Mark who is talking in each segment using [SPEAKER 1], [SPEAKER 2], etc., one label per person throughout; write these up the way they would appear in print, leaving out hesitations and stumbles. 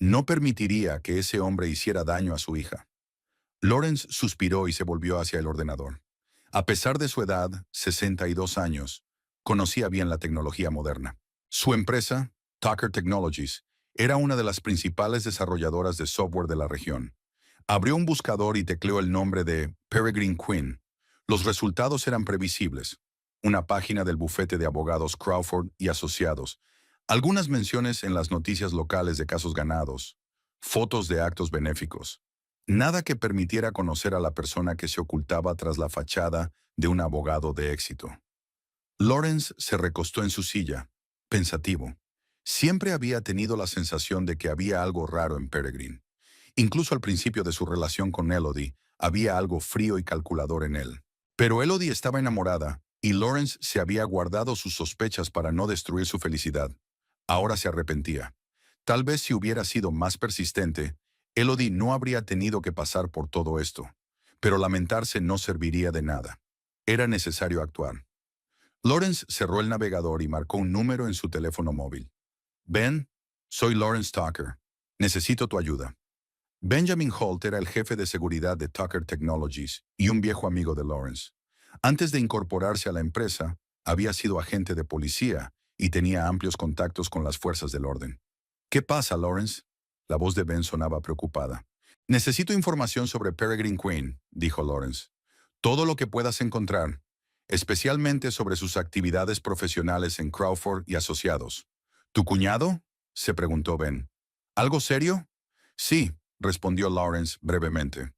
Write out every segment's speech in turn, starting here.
[SPEAKER 1] No permitiría que ese hombre hiciera daño a su hija. Lawrence suspiró y se volvió hacia el ordenador. A pesar de su edad, 62 años, conocía bien la tecnología moderna. Su empresa, Tucker Technologies, era una de las principales desarrolladoras de software de la región. Abrió un buscador y tecleó el nombre de Peregrine Quinn. Los resultados eran previsibles. Una página del bufete de abogados Crawford y Asociados, algunas menciones en las noticias locales de casos ganados, fotos de actos benéficos. Nada que permitiera conocer a la persona que se ocultaba tras la fachada de un abogado de éxito. Lawrence se recostó en su silla, pensativo. Siempre había tenido la sensación de que había algo raro en Peregrine. Incluso al principio de su relación con Elodie, había algo frío y calculador en él. Pero Elodie estaba enamorada, y Lawrence se había guardado sus sospechas para no destruir su felicidad. Ahora se arrepentía. Tal vez si hubiera sido más persistente, Elodie no habría tenido que pasar por todo esto. Pero lamentarse no serviría de nada. Era necesario actuar. Lawrence cerró el navegador y marcó un número en su teléfono móvil. Ben, soy Lawrence Tucker. Necesito tu ayuda. Benjamin Holt era el jefe de seguridad de Tucker Technologies y un viejo amigo de Lawrence. Antes de incorporarse a la empresa, había sido agente de policía y tenía amplios contactos con las fuerzas del orden. ¿Qué pasa, Lawrence? La voz de Ben sonaba preocupada. Necesito información sobre Peregrine Quinn, dijo Lawrence. Todo lo que puedas encontrar, especialmente sobre sus actividades profesionales en Crawford y Asociados. ¿Tu cuñado? Se preguntó Ben. ¿Algo serio? Sí, respondió Lawrence brevemente.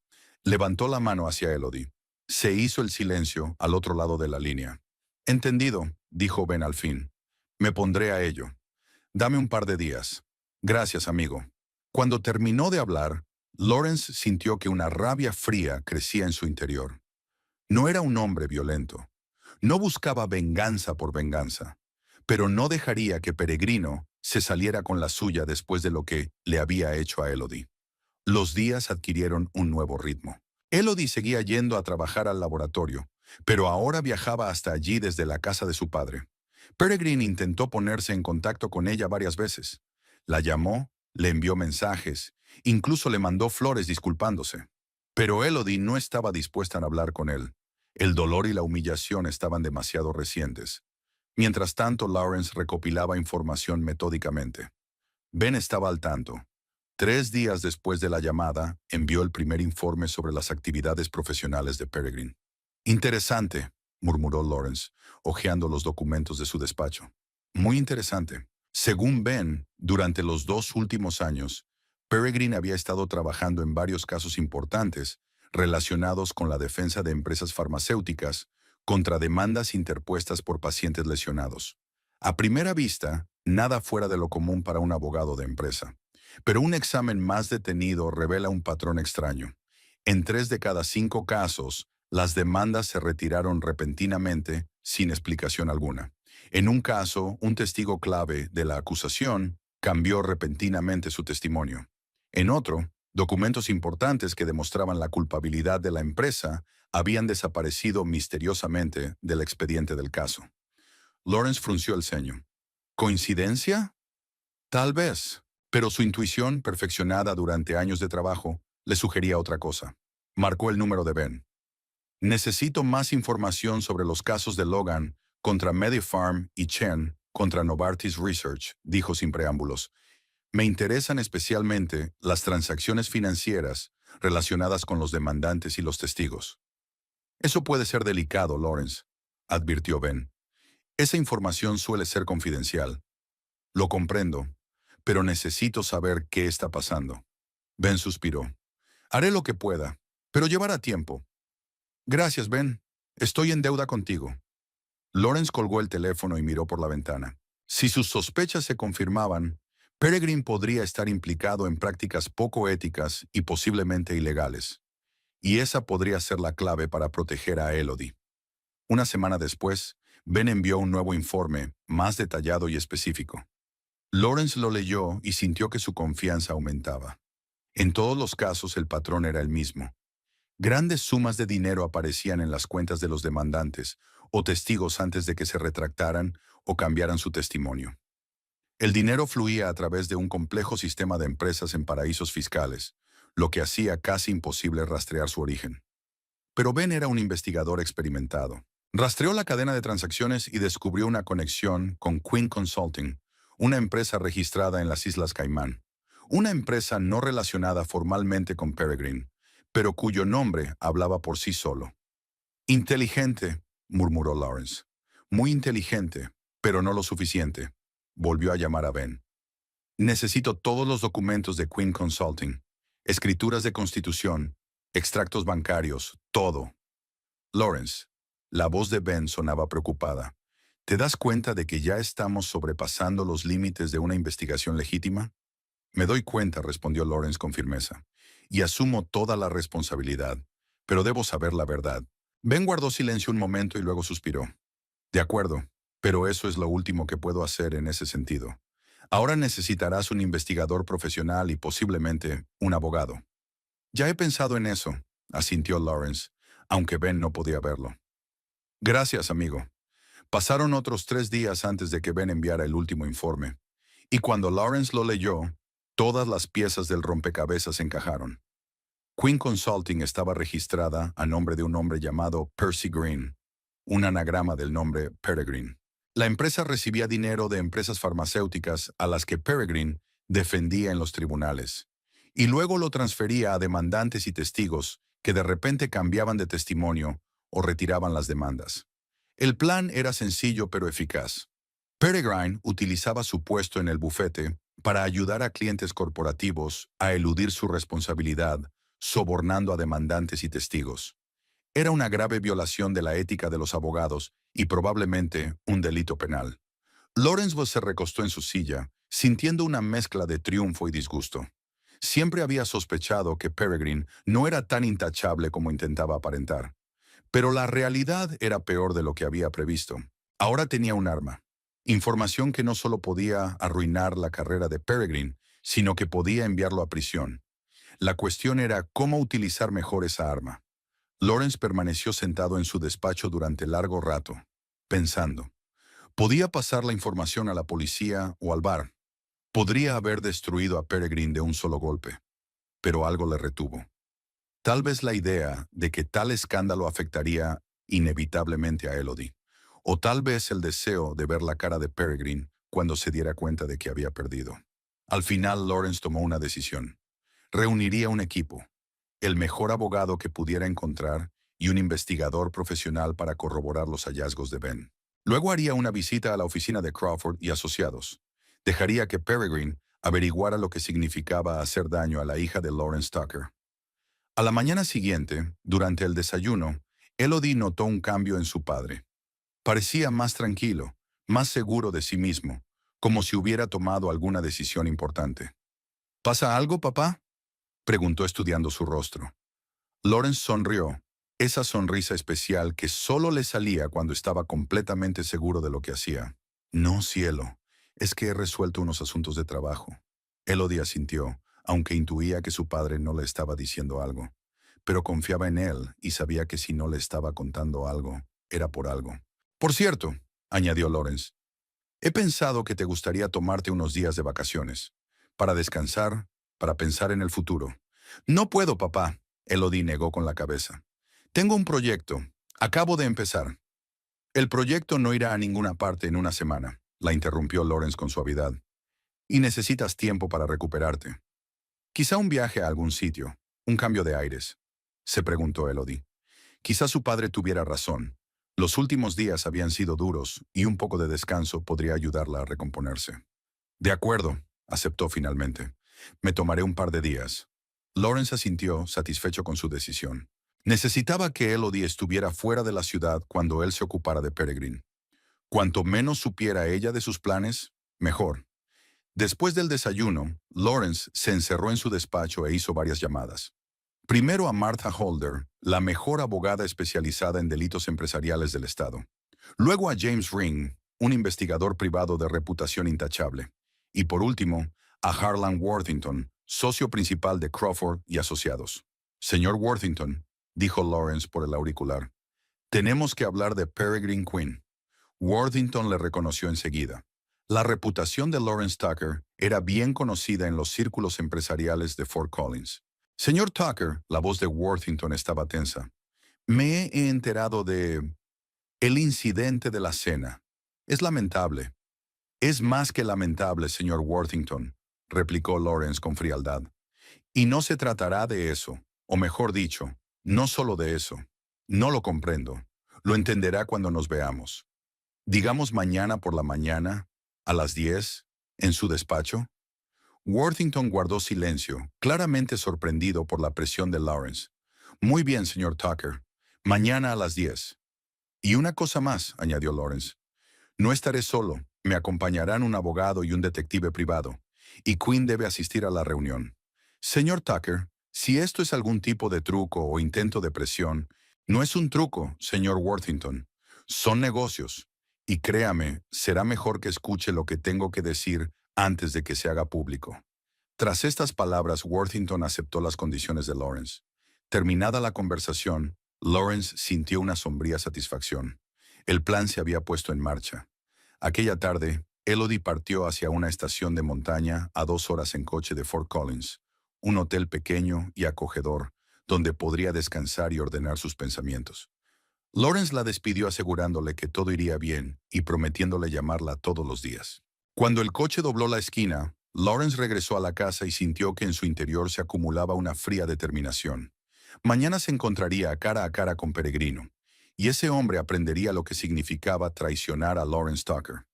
[SPEAKER 1] Levantó la mano hacia Elodie. Se hizo el silencio al otro lado de la línea. Entendido, dijo Ben al fin. Me pondré a ello. Dame un par de días. Gracias, amigo. Cuando terminó de hablar, Lawrence sintió que una rabia fría crecía en su interior. No era un hombre violento. No buscaba venganza por venganza. Pero no dejaría que Peregrino se saliera con la suya después de lo que le había hecho a Elodie. Los días adquirieron un nuevo ritmo. Elodie seguía yendo a trabajar al laboratorio, pero ahora viajaba hasta allí desde la casa de su padre. Peregrine intentó ponerse en contacto con ella varias veces. La llamó, le envió mensajes, incluso le mandó flores disculpándose. Pero Elodie no estaba dispuesta a hablar con él. El dolor y la humillación estaban demasiado recientes. Mientras tanto, Lawrence recopilaba información metódicamente. Ben estaba al tanto. 3 días después de la llamada, envió el primer informe sobre las actividades profesionales de Peregrine. Interesante, murmuró Lawrence, hojeando los documentos de su despacho. Muy interesante. Según Ben, durante los 2 últimos años, Peregrine había estado trabajando en varios casos importantes relacionados con la defensa de empresas farmacéuticas contra demandas interpuestas por pacientes lesionados. A primera vista, nada fuera de lo común para un abogado de empresa. Pero un examen más detenido revela un patrón extraño. En 3 de cada 5 casos, las demandas se retiraron repentinamente, sin explicación alguna. En un caso, un testigo clave de la acusación cambió repentinamente su testimonio. En otro, documentos importantes que demostraban la culpabilidad de la empresa habían desaparecido misteriosamente del expediente del caso. Lawrence frunció el ceño. ¿Coincidencia? Tal vez, pero su intuición, perfeccionada durante años de trabajo, le sugería otra cosa. Marcó el número de Ben. Necesito más información sobre los casos de Logan contra Medifarm y Chen contra Novartis Research, dijo sin preámbulos. Me interesan especialmente las transacciones financieras relacionadas con los demandantes y los testigos. Eso puede ser delicado, Lawrence, advirtió Ben. Esa información suele ser confidencial. Lo comprendo, pero necesito saber qué está pasando. Ben suspiró. Haré lo que pueda, pero llevará tiempo. Gracias, Ben. Estoy en deuda contigo. Lawrence colgó el teléfono y miró por la ventana. Si sus sospechas se confirmaban, Peregrine podría estar implicado en prácticas poco éticas y posiblemente ilegales. Y esa podría ser la clave para proteger a Elodie. Una semana después, Ben envió un nuevo informe, más detallado y específico. Lawrence lo leyó y sintió que su confianza aumentaba. En todos los casos el patrón era el mismo. Grandes sumas de dinero aparecían en las cuentas de los demandantes o testigos antes de que se retractaran o cambiaran su testimonio. El dinero fluía a través de un complejo sistema de empresas en paraísos fiscales, lo que hacía casi imposible rastrear su origen. Pero Ben era un investigador experimentado. Rastreó la cadena de transacciones y descubrió una conexión con Quinn Consulting, una empresa registrada en las Islas Caimán. Una empresa no relacionada formalmente con Peregrine, pero cuyo nombre hablaba por sí solo. Inteligente, murmuró Lawrence. Muy inteligente, pero no lo suficiente. Volvió a llamar a Ben. Necesito todos los documentos de Quinn Consulting, escrituras de constitución, extractos bancarios, todo. Lawrence, la voz de Ben sonaba preocupada. ¿Te das cuenta de que ya estamos sobrepasando los límites de una investigación legítima? Me doy cuenta, respondió Lawrence con firmeza, y asumo toda la responsabilidad, pero debo saber la verdad. Ben guardó silencio un momento y luego suspiró. De acuerdo, pero eso es lo último que puedo hacer en ese sentido. Ahora necesitarás un investigador profesional y posiblemente un abogado. Ya he pensado en eso, asintió Lawrence, aunque Ben no podía verlo. Gracias, amigo. Pasaron otros 3 días antes de que Ben enviara el último informe, y cuando Lawrence lo leyó, todas las piezas del rompecabezas encajaron. Quinn Consulting estaba registrada a nombre de un hombre llamado Percy Green, un anagrama del nombre Peregrine. La empresa recibía dinero de empresas farmacéuticas a las que Peregrine defendía en los tribunales, y luego lo transfería a demandantes y testigos que de repente cambiaban de testimonio o retiraban las demandas. El plan era sencillo pero eficaz. Peregrine utilizaba su puesto en el bufete para ayudar a clientes corporativos a eludir su responsabilidad, sobornando a demandantes y testigos. Era una grave violación de la ética de los abogados y probablemente un delito penal. Lawrence se recostó en su silla, sintiendo una mezcla de triunfo y disgusto. Siempre había sospechado que Peregrine no era tan intachable como intentaba aparentar. Pero la realidad era peor de lo que había previsto. Ahora tenía un arma. Información que no solo podía arruinar la carrera de Peregrine, sino que podía enviarlo a prisión. La cuestión era cómo utilizar mejor esa arma. Lawrence permaneció sentado en su despacho durante largo rato, pensando. Podía pasar la información a la policía o al bar. Podría haber destruido a Peregrine de un solo golpe. Pero algo le retuvo. Tal vez la idea de que tal escándalo afectaría inevitablemente a Elodie. O tal vez el deseo de ver la cara de Peregrine cuando se diera cuenta de que había perdido. Al final, Lawrence tomó una decisión. Reuniría un equipo, el mejor abogado que pudiera encontrar y un investigador profesional para corroborar los hallazgos de Ben. Luego haría una visita a la oficina de Crawford y asociados. Dejaría que Peregrine averiguara lo que significaba hacer daño a la hija de Lawrence Tucker. A la mañana siguiente, durante el desayuno, Elodie notó un cambio en su padre. Parecía más tranquilo, más seguro de sí mismo, como si hubiera tomado alguna decisión importante. ¿Pasa algo, papá?, preguntó estudiando su rostro. Lawrence sonrió, esa sonrisa especial que solo le salía cuando estaba completamente seguro de lo que hacía. No, cielo, es que he resuelto unos asuntos de trabajo. Elodie asintió, aunque intuía que su padre no le estaba diciendo algo. Pero confiaba en él y sabía que si no le estaba contando algo, era por algo. Por cierto, añadió Lawrence, he pensado que te gustaría tomarte unos días de vacaciones, para descansar, para pensar en el futuro. No puedo, papá, Elodie negó con la cabeza. Tengo un proyecto. Acabo de empezar. El proyecto no irá a ninguna parte en una semana, la interrumpió Lawrence con suavidad. Y necesitas tiempo para recuperarte. Quizá un viaje a algún sitio, un cambio de aires, se preguntó Elodie. Quizá su padre tuviera razón. Los últimos días habían sido duros y un poco de descanso podría ayudarla a recomponerse. De acuerdo, aceptó finalmente. Me tomaré un par de días. Lawrence asintió, satisfecho con su decisión. Necesitaba que Elodie estuviera fuera de la ciudad cuando él se ocupara de Peregrine. Cuanto menos supiera ella de sus planes, mejor. Después del desayuno, Lawrence se encerró en su despacho e hizo varias llamadas. Primero a Martha Holder, la mejor abogada especializada en delitos empresariales del estado. Luego a James Ring, un investigador privado de reputación intachable. Y por último, a Harlan Worthington, socio principal de Crawford y Asociados. Señor Worthington, dijo Lawrence por el auricular, tenemos que hablar de Peregrine Quinn. Worthington le reconoció enseguida. La reputación de Lawrence Tucker era bien conocida en los círculos empresariales de Fort Collins. Señor Tucker, la voz de Worthington estaba tensa. Me he enterado de el incidente de la cena. Es lamentable. Es más que lamentable, señor Worthington, replicó Lawrence con frialdad. Y no se tratará de eso, o mejor dicho, no solo de eso. No lo comprendo. Lo entenderá cuando nos veamos. Digamos mañana por la mañana, a las 10, en su despacho. Worthington guardó silencio, claramente sorprendido por la presión de Lawrence. Muy bien, señor Tucker. Mañana a las 10. Y una cosa más, añadió Lawrence. No estaré solo. Me acompañarán un abogado y un detective privado. Y Quinn debe asistir a la reunión. Señor Tucker, si esto es algún tipo de truco o intento de presión, no es un truco, señor Worthington. Son negocios. Y créame, será mejor que escuche lo que tengo que decir antes de que se haga público. Tras estas palabras, Worthington aceptó las condiciones de Lawrence. Terminada la conversación, Lawrence sintió una sombría satisfacción. El plan se había puesto en marcha. Aquella tarde, Elodie partió hacia una estación de montaña a 2 horas en coche de Fort Collins, un hotel pequeño y acogedor, donde podría descansar y ordenar sus pensamientos. Lawrence la despidió asegurándole que todo iría bien y prometiéndole llamarla todos los días. Cuando el coche dobló la esquina, Lawrence regresó a la casa y sintió que en su interior se acumulaba una fría determinación. Mañana se encontraría cara a cara con Peregrino, y ese hombre aprendería lo que significaba traicionar a Lawrence Tucker.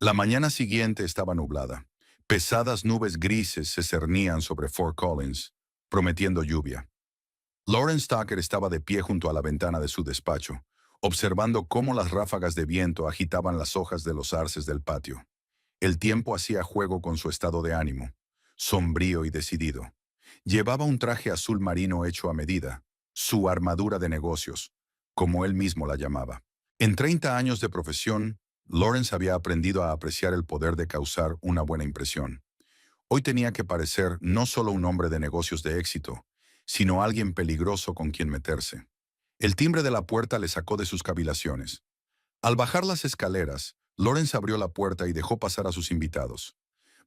[SPEAKER 1] La mañana siguiente estaba nublada. Pesadas nubes grises se cernían sobre Fort Collins, prometiendo lluvia. Lawrence Tucker estaba de pie junto a la ventana de su despacho, observando cómo las ráfagas de viento agitaban las hojas de los arces del patio. El tiempo hacía juego con su estado de ánimo, sombrío y decidido. Llevaba un traje azul marino hecho a medida, su armadura de negocios, como él mismo la llamaba. En 30 años de profesión, Lawrence había aprendido a apreciar el poder de causar una buena impresión. Hoy tenía que parecer no solo un hombre de negocios de éxito, sino alguien peligroso con quien meterse. El timbre de la puerta le sacó de sus cavilaciones. Al bajar las escaleras, Lawrence abrió la puerta y dejó pasar a sus invitados.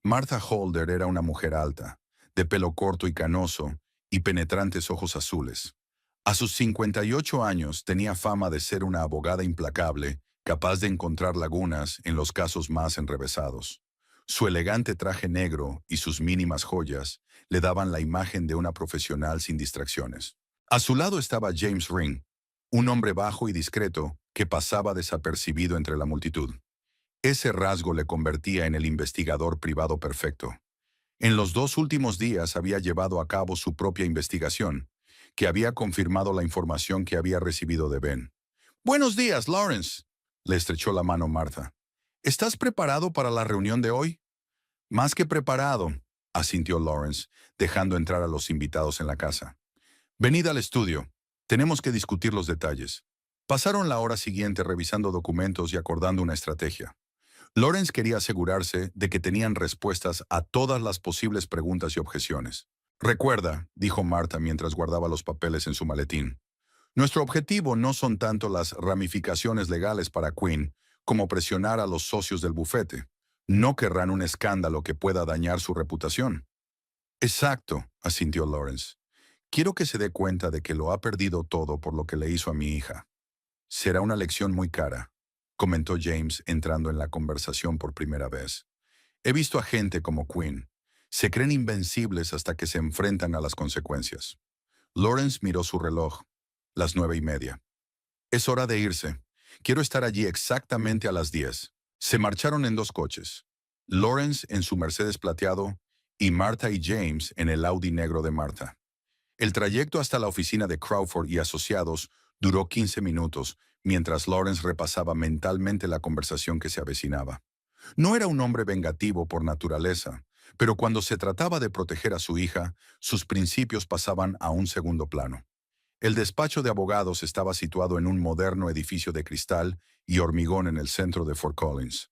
[SPEAKER 1] Martha Holder era una mujer alta, de pelo corto y canoso, y penetrantes ojos azules. A sus 58 años tenía fama de ser una abogada implacable, capaz de encontrar lagunas en los casos más enrevesados. Su elegante traje negro y sus mínimas joyas le daban la imagen de una profesional sin distracciones. A su lado estaba James Ring, un hombre bajo y discreto que pasaba desapercibido entre la multitud. Ese rasgo le convertía en el investigador privado perfecto. En los 2 últimos días había llevado a cabo su propia investigación, que había confirmado la información que había recibido de Ben. «Buenos días, Lawrence», le estrechó la mano Martha. «¿Estás preparado para la reunión de hoy?» «Más que preparado», asintió Lawrence, dejando entrar a los invitados en la casa. «Venid al estudio. Tenemos que discutir los detalles». Pasaron la hora siguiente revisando documentos y acordando una estrategia. Lawrence quería asegurarse de que tenían respuestas a todas las posibles preguntas y objeciones. «Recuerda», dijo Martha mientras guardaba los papeles en su maletín, «nuestro objetivo no son tanto las ramificaciones legales para Quinn como presionar a los socios del bufete. No querrán un escándalo que pueda dañar su reputación». «Exacto», asintió Lawrence. «Quiero que se dé cuenta de que lo ha perdido todo por lo que le hizo a mi hija». «Será una lección muy cara», comentó James entrando en la conversación por primera vez. «He visto a gente como Quinn. Se creen invencibles hasta que se enfrentan a las consecuencias». Lawrence miró su reloj. Las 9:30. «Es hora de irse. Quiero estar allí exactamente a las 10». Se marcharon en 2 coches. Lawrence en su Mercedes plateado y Martha y James en el Audi negro de Martha. El trayecto hasta la oficina de Crawford y Asociados duró 15 minutos, mientras Lawrence repasaba mentalmente la conversación que se avecinaba. No era un hombre vengativo por naturaleza, pero cuando se trataba de proteger a su hija, sus principios pasaban a un segundo plano. El despacho de abogados estaba situado en un moderno edificio de cristal y hormigón en el centro de Fort Collins.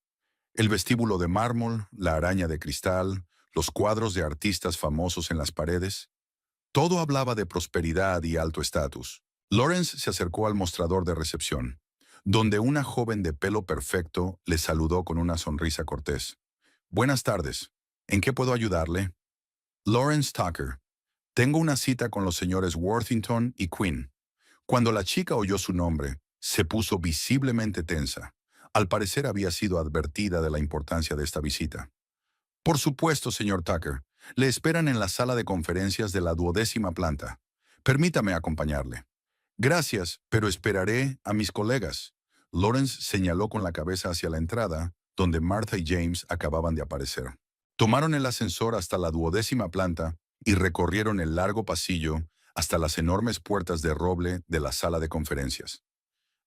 [SPEAKER 1] El vestíbulo de mármol, la araña de cristal, los cuadros de artistas famosos en las paredes, todo hablaba de prosperidad y alto estatus. Lawrence se acercó al mostrador de recepción. donde una joven de pelo perfecto le saludó con una sonrisa cortés. Buenas tardes. ¿En qué puedo ayudarle? Lawrence Tucker. Tengo una cita con los señores Worthington y Quinn. Cuando la chica oyó su nombre, se puso visiblemente tensa. Al parecer había sido advertida de la importancia de esta visita. Por supuesto, señor Tucker. Le esperan en la sala de conferencias de la 12ª planta. Permítame acompañarle. Gracias, pero esperaré a mis colegas. Lawrence señaló con la cabeza hacia la entrada, donde Martha y James acababan de aparecer. Tomaron el ascensor hasta la 12ª planta y recorrieron el largo pasillo hasta las enormes puertas de roble de la sala de conferencias.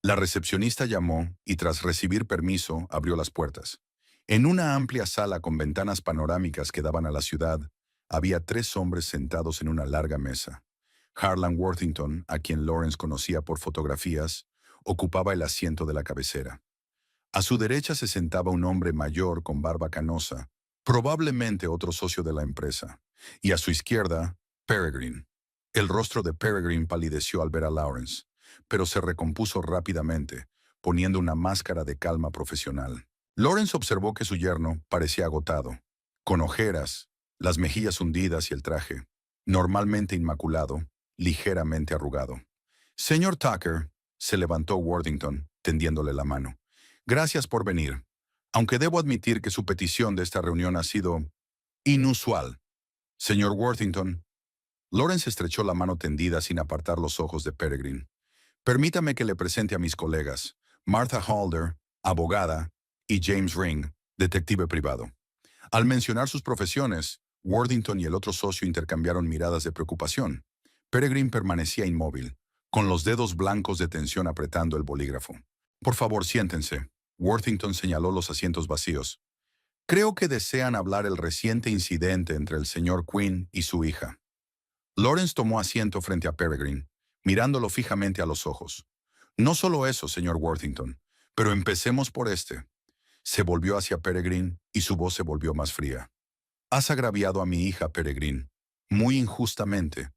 [SPEAKER 1] La recepcionista llamó y tras recibir permiso abrió las puertas. En una amplia sala con ventanas panorámicas que daban a la ciudad, había 3 hombres sentados en una larga mesa. Harlan Worthington, a quien Lawrence conocía por fotografías, ocupaba el asiento de la cabecera. A su derecha se sentaba un hombre mayor con barba canosa, probablemente otro socio de la empresa, y a su izquierda, Peregrine. El rostro de Peregrine palideció al ver a Lawrence, pero se recompuso rápidamente, poniendo una máscara de calma profesional. Lawrence observó que su yerno parecía agotado, con ojeras, las mejillas hundidas y el traje, normalmente inmaculado, ligeramente arrugado. Señor Tucker, se levantó Worthington, tendiéndole la mano. Gracias por venir, aunque debo admitir que su petición de esta reunión ha sido inusual. Señor Worthington. Lawrence estrechó la mano tendida sin apartar los ojos de Peregrine. Permítame que le presente a mis colegas, Martha Halder, abogada, y James Ring, detective privado. Al mencionar sus profesiones, Worthington y el otro socio intercambiaron miradas de preocupación. Peregrine permanecía inmóvil, con los dedos blancos de tensión apretando el bolígrafo. Por favor, siéntense. Worthington señaló los asientos vacíos. Creo que desean hablar el reciente incidente entre el señor Quinn y su hija. Lawrence tomó asiento frente a Peregrine, mirándolo fijamente a los ojos. No solo eso, señor Worthington, pero empecemos por este. Se volvió hacia Peregrine y su voz se volvió más fría. Has agraviado a mi hija, Peregrine. Muy injustamente.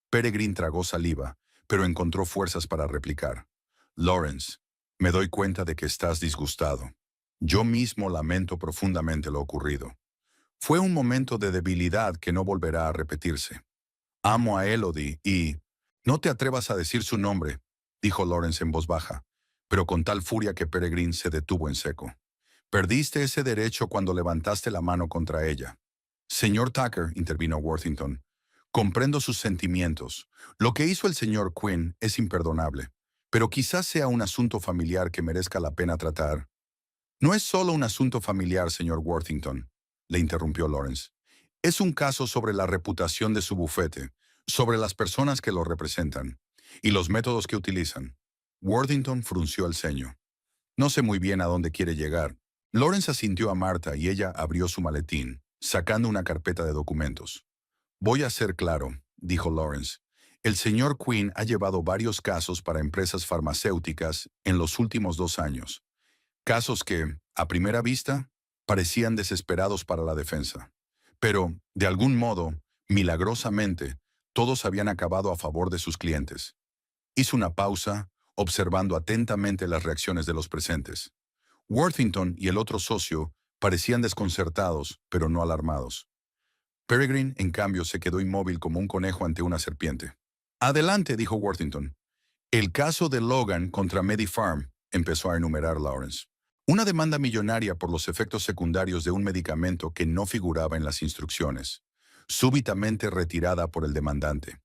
[SPEAKER 1] Peregrine tragó saliva, pero encontró fuerzas para replicar. Lawrence, me doy cuenta de que estás disgustado. Yo mismo lamento profundamente lo ocurrido. Fue un momento de debilidad que no volverá a repetirse. Amo a Elodie y... No te atrevas a decir su nombre, dijo Lawrence en voz baja, pero con tal furia que Peregrine se detuvo en seco. Perdiste ese derecho cuando levantaste la mano contra ella. Señor Tucker, intervino Worthington, comprendo sus sentimientos. Lo que hizo el señor Quinn es imperdonable, pero quizás sea un asunto familiar que merezca la pena tratar. No es solo un asunto familiar, señor Worthington, le interrumpió Lawrence. Es un caso sobre la reputación de su bufete, sobre las personas que lo representan y los métodos que utilizan. Worthington frunció el ceño. No sé muy bien a dónde quiere llegar. Lawrence asintió a Martha y ella abrió su maletín, sacando una carpeta de documentos. Voy a ser claro, dijo Lawrence. El señor Quinn ha llevado varios casos para empresas farmacéuticas en los últimos 2 años. Casos que, a primera vista, parecían desesperados para la defensa. Pero, de algún modo, milagrosamente, todos habían acabado a favor de sus clientes. Hizo una pausa, observando atentamente las reacciones de los presentes. Worthington y el otro socio parecían desconcertados, pero no alarmados. Peregrine, en cambio, se quedó inmóvil como un conejo ante una serpiente. Adelante, dijo Worthington. El caso de Logan contra MediPharm, empezó a enumerar Lawrence. Una demanda millonaria por los efectos secundarios de un medicamento que no figuraba en las instrucciones, súbitamente retirada por el demandante.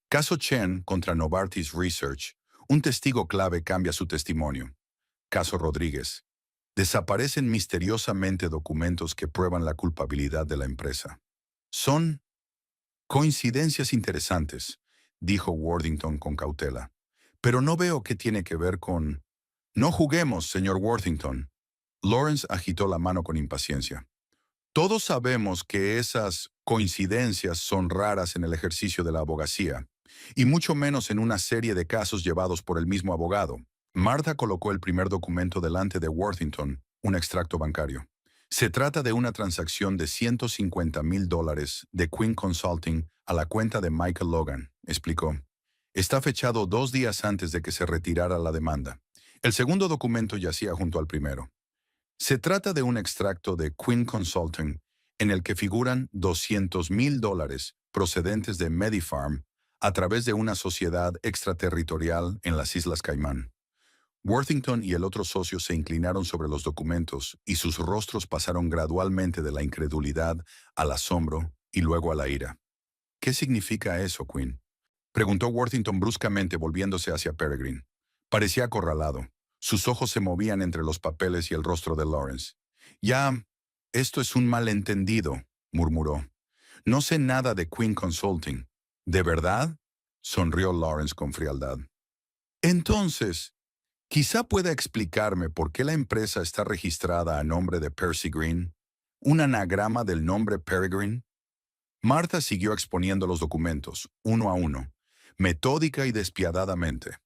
[SPEAKER 1] Caso Chen contra Novartis Research. Un testigo clave cambia su testimonio. Caso Rodríguez. Desaparecen misteriosamente documentos que prueban la culpabilidad de la empresa. Son coincidencias interesantes, dijo Worthington con cautela. Pero no veo qué tiene que ver con... No juguemos, señor Worthington. Lawrence agitó la mano con impaciencia. Todos sabemos que esas coincidencias son raras en el ejercicio de la abogacía, y mucho menos en una serie de casos llevados por el mismo abogado. Martha colocó el primer documento delante de Worthington, un extracto bancario. Se trata de una transacción de $150,000 de Quinn Consulting a la cuenta de Michael Logan, explicó. Está fechado 2 días antes de que se retirara la demanda. El segundo documento yacía junto al primero. Se trata de un extracto de Quinn Consulting en el que figuran $200,000 procedentes de Medifarm a través de una sociedad extraterritorial en las Islas Caimán. Worthington y el otro socio se inclinaron sobre los documentos y sus rostros pasaron gradualmente de la incredulidad al asombro y luego a la ira. ¿Qué significa eso, Quinn? Preguntó Worthington bruscamente volviéndose hacia Peregrine. Parecía acorralado. Sus ojos se movían entre los papeles y el rostro de Lawrence. Ya, esto es un malentendido, murmuró. No sé nada de Quinn Consulting. ¿De verdad? Sonrió Lawrence con frialdad. Entonces, quizá pueda explicarme por qué la empresa está registrada a nombre de Percy Green, un anagrama del nombre Peregrine. Martha siguió exponiendo los documentos, uno a uno, metódica y despiadadamente.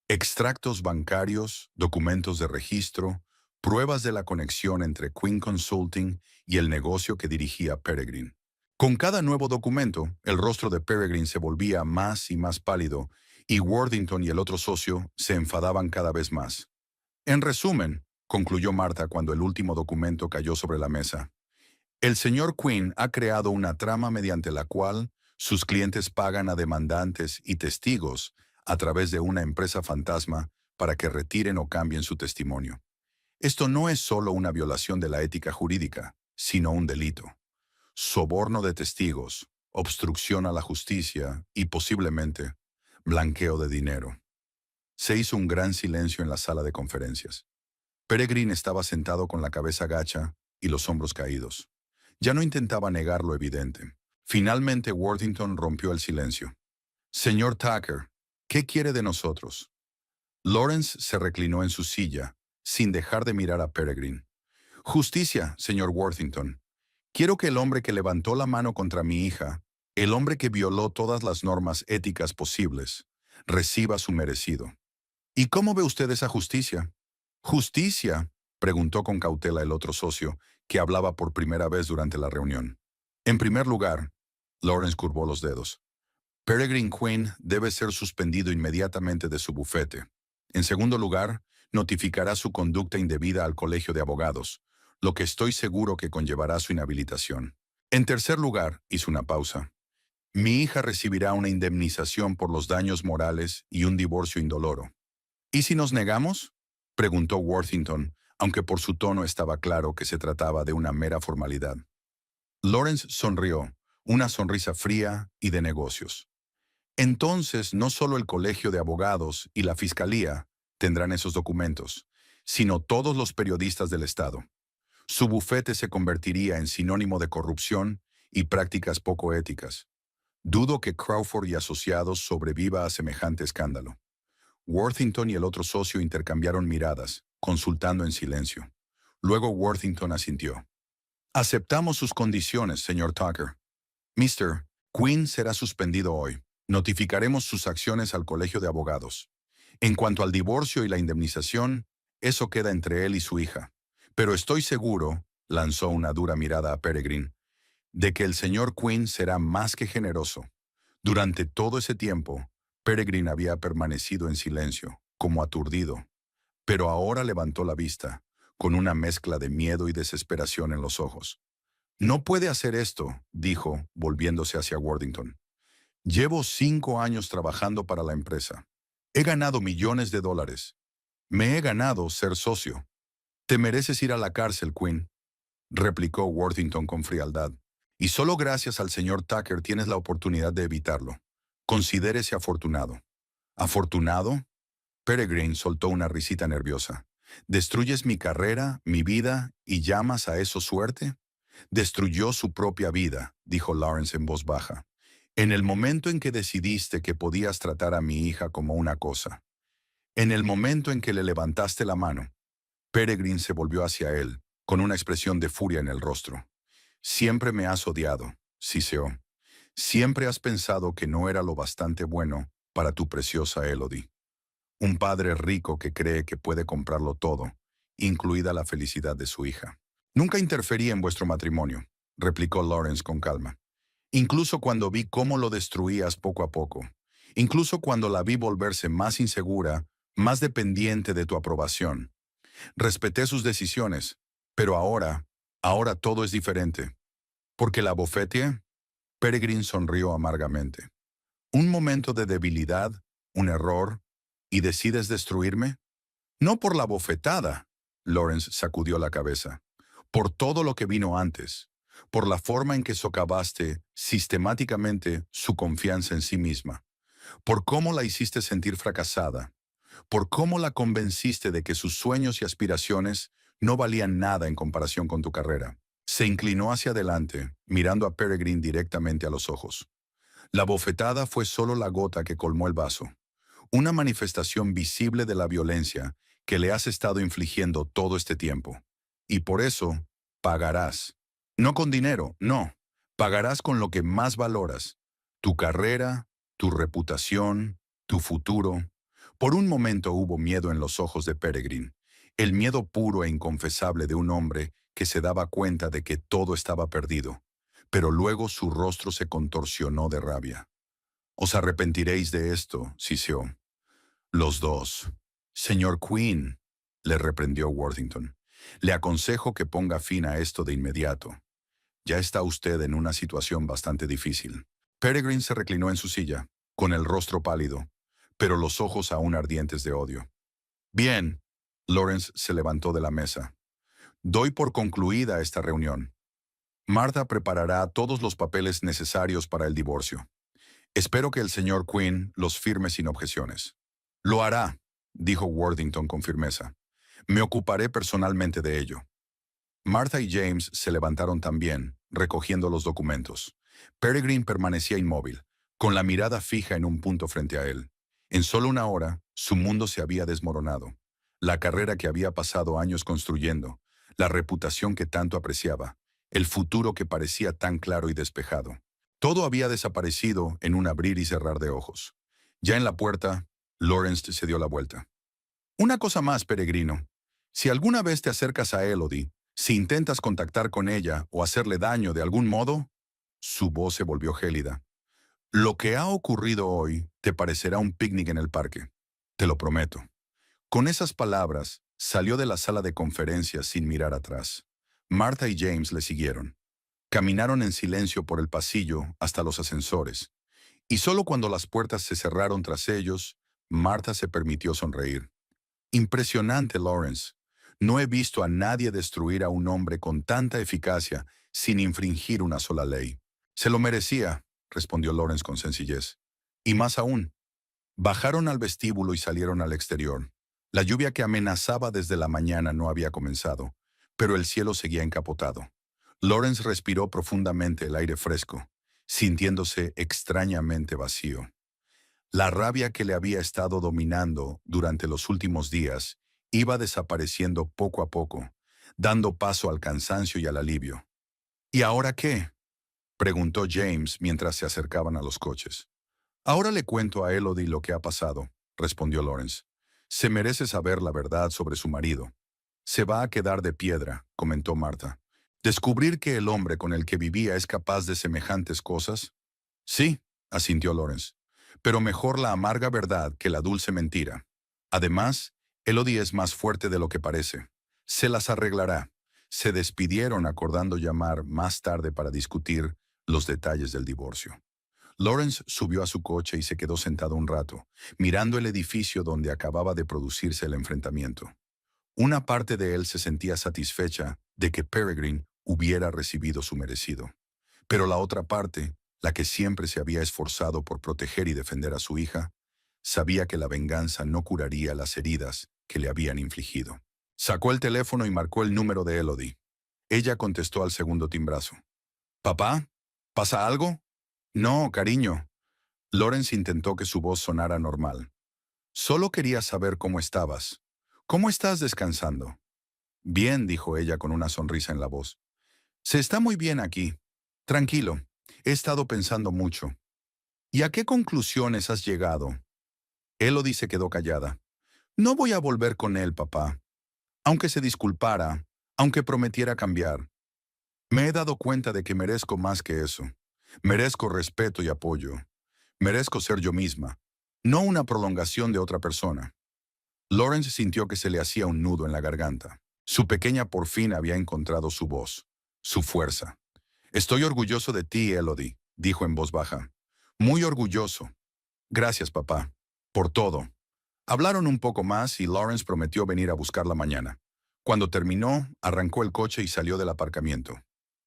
[SPEAKER 1] Extractos bancarios, documentos de registro, pruebas de la conexión entre Quinn Consulting y el negocio que dirigía Peregrine. Con cada nuevo documento, el rostro de Peregrine se volvía más y más pálido, y Worthington y el otro socio se enfadaban cada vez más. En resumen, concluyó Martha cuando el último documento cayó sobre la mesa, el señor Quinn ha creado una trama mediante la cual sus clientes pagan a demandantes y testigos a través de una empresa fantasma para que retiren o cambien su testimonio. Esto no es solo una violación de la ética jurídica, sino un delito. Soborno de testigos, obstrucción a la justicia y posiblemente blanqueo de dinero. Se hizo un gran silencio en la sala de conferencias. Peregrine estaba sentado con la cabeza gacha y los hombros caídos. Ya no intentaba negar lo evidente. Finalmente Worthington rompió el silencio. Señor Tucker, ¿qué quiere de nosotros? Lawrence se reclinó en su silla, sin dejar de mirar a Peregrine. Justicia, señor Worthington. Quiero que el hombre que levantó la mano contra mi hija, el hombre que violó todas las normas éticas posibles, reciba su merecido. ¿Y cómo ve usted esa justicia? ¿Justicia?, preguntó con cautela el otro socio, que hablaba por primera vez durante la reunión. En primer lugar, Lawrence curvó los dedos. Peregrine Quinn debe ser suspendido inmediatamente de su bufete. En segundo lugar, notificará su conducta indebida al Colegio de Abogados, lo que estoy seguro que conllevará su inhabilitación. En tercer lugar, hizo una pausa. Mi hija recibirá una indemnización por los daños morales y un divorcio indoloro. ¿Y si nos negamos?, preguntó Worthington, aunque por su tono estaba claro que se trataba de una mera formalidad. Lawrence sonrió, una sonrisa fría y de negocios. Entonces, no solo el Colegio de Abogados y la Fiscalía tendrán esos documentos, sino todos los periodistas del Estado. Su bufete se convertiría en sinónimo de corrupción y prácticas poco éticas. Dudo que Crawford y asociados sobreviva a semejante escándalo. Worthington y el otro socio intercambiaron miradas, consultando en silencio. Luego Worthington asintió. Aceptamos sus condiciones, señor Tucker. Mr. Quinn será suspendido hoy. Notificaremos sus acciones al Colegio de Abogados. En cuanto al divorcio y la indemnización, eso queda entre él y su hija. Pero estoy seguro, lanzó una dura mirada a Peregrine, de que el señor Quinn será más que generoso. Durante todo ese tiempo, Peregrine había permanecido en silencio, como aturdido, pero ahora levantó la vista, con una mezcla de miedo y desesperación en los ojos. No puede hacer esto, dijo, volviéndose hacia Worthington. Llevo 5 años trabajando para la empresa. He ganado millones de dólares. Me he ganado ser socio. Te mereces ir a la cárcel, Quinn, replicó Worthington con frialdad. Y solo gracias al señor Tucker tienes la oportunidad de evitarlo. Considérese afortunado. ¿Afortunado? Peregrine soltó una risita nerviosa. ¿Destruyes mi carrera, mi vida, y llamas a eso suerte? Destruyó su propia vida, dijo Lawrence en voz baja. En el momento en que decidiste que podías tratar a mi hija como una cosa. En el momento en que le levantaste la mano. Peregrine se volvió hacia él, con una expresión de furia en el rostro. Siempre me has odiado, siseó. Siempre has pensado que no era lo bastante bueno para tu preciosa Elodie. Un padre rico que cree que puede comprarlo todo, incluida la felicidad de su hija. Nunca interferí en vuestro matrimonio, replicó Lawrence con calma. Incluso cuando vi cómo lo destruías poco a poco. Incluso cuando la vi volverse más insegura, más dependiente de tu aprobación. Respeté sus decisiones, pero ahora todo es diferente. Porque la abofeteé. Peregrine sonrió amargamente. ¿Un momento de debilidad, un error, y decides destruirme? No por la bofetada, Lawrence sacudió la cabeza, por todo lo que vino antes, por la forma en que socavaste sistemáticamente su confianza en sí misma, por cómo la hiciste sentir fracasada, por cómo la convenciste de que sus sueños y aspiraciones no valían nada en comparación con tu carrera. Se inclinó hacia adelante, mirando a Peregrine directamente a los ojos. La bofetada fue solo la gota que colmó el vaso, una manifestación visible de la violencia que le has estado infligiendo todo este tiempo. Y por eso, pagarás. No con dinero, no. Pagarás con lo que más valoras. Tu carrera, tu reputación, tu futuro. Por un momento hubo miedo en los ojos de Peregrine, el miedo puro e inconfesable de un hombre que se daba cuenta de que todo estaba perdido. Pero luego su rostro se contorsionó de rabia. Os arrepentiréis de esto, siseó. Los dos. Señor Quinn, le reprendió Worthington, le aconsejo que ponga fin a esto de inmediato. Ya está usted en una situación bastante difícil. Peregrine se reclinó en su silla, con el rostro pálido, pero los ojos aún ardientes de odio. Bien, Lawrence se levantó de la mesa. Doy por concluida esta reunión. Martha preparará todos los papeles necesarios para el divorcio. Espero que el señor Quinn los firme sin objeciones. Lo hará, dijo Worthington con firmeza. Me ocuparé personalmente de ello. Martha y James se levantaron también, recogiendo los documentos. Peregrine permanecía inmóvil, con la mirada fija en un punto frente a él. En solo una hora, su mundo se había desmoronado. La carrera que había pasado años construyendo, la reputación que tanto apreciaba, el futuro que parecía tan claro y despejado. Todo había desaparecido en un abrir y cerrar de ojos. Ya en la puerta, Lawrence se dio la vuelta. Una cosa más, peregrino. Si alguna vez te acercas a Elodie, si intentas contactar con ella o hacerle daño de algún modo, su voz se volvió gélida. Lo que ha ocurrido hoy te parecerá un picnic en el parque. Te lo prometo. Con esas palabras, salió de la sala de conferencias sin mirar atrás. Martha y James le siguieron. Caminaron en silencio por el pasillo hasta los ascensores, y solo cuando las puertas se cerraron tras ellos, Martha se permitió sonreír. Impresionante, Lawrence. No he visto a nadie destruir a un hombre con tanta eficacia sin infringir una sola ley. Se lo merecía, respondió Lawrence con sencillez. Y más aún. Bajaron al vestíbulo y salieron al exterior. La lluvia que amenazaba desde la mañana no había comenzado, pero el cielo seguía encapotado. Lawrence respiró profundamente el aire fresco, sintiéndose extrañamente vacío. La rabia que le había estado dominando durante los últimos días iba desapareciendo poco a poco, dando paso al cansancio y al alivio. ¿Y ahora qué?, preguntó James mientras se acercaban a los coches. Ahora le cuento a Elodie lo que ha pasado, respondió Lawrence. Se merece saber la verdad sobre su marido. Se va a quedar de piedra, comentó Martha. ¿Descubrir que el hombre con el que vivía es capaz de semejantes cosas? Sí, asintió Lawrence, pero mejor la amarga verdad que la dulce mentira. Además, Elodie es más fuerte de lo que parece. Se las arreglará. Se despidieron acordando llamar más tarde para discutir los detalles del divorcio. Lawrence subió a su coche y se quedó sentado un rato, mirando el edificio donde acababa de producirse el enfrentamiento. Una parte de él se sentía satisfecha de que Peregrine hubiera recibido su merecido. Pero la otra parte, la que siempre se había esforzado por proteger y defender a su hija, sabía que la venganza no curaría las heridas que le habían infligido. Sacó el teléfono y marcó el número de Elodie. Ella contestó al segundo timbrazo. «¿Papá? ¿Pasa algo?» «No, cariño». Lawrence intentó que su voz sonara normal. «Solo quería saber cómo estabas. ¿Cómo estás descansando?» «Bien», dijo ella con una sonrisa en la voz. «Se está muy bien aquí. Tranquilo. He estado pensando mucho». «¿Y a qué conclusiones has llegado?» Elodie se quedó callada. «No voy a volver con él, papá. Aunque se disculpara, aunque prometiera cambiar. Me he dado cuenta de que merezco más que eso. Merezco respeto y apoyo. Merezco ser yo misma, no una prolongación de otra persona». Lawrence sintió que se le hacía un nudo en la garganta. Su pequeña por fin había encontrado su voz, su fuerza. «Estoy orgulloso de ti, Elodie», dijo en voz baja. «Muy orgulloso. Gracias, papá. Por todo». Hablaron un poco más y Lawrence prometió venir a buscarla mañana. Cuando terminó, arrancó el coche y salió del aparcamiento.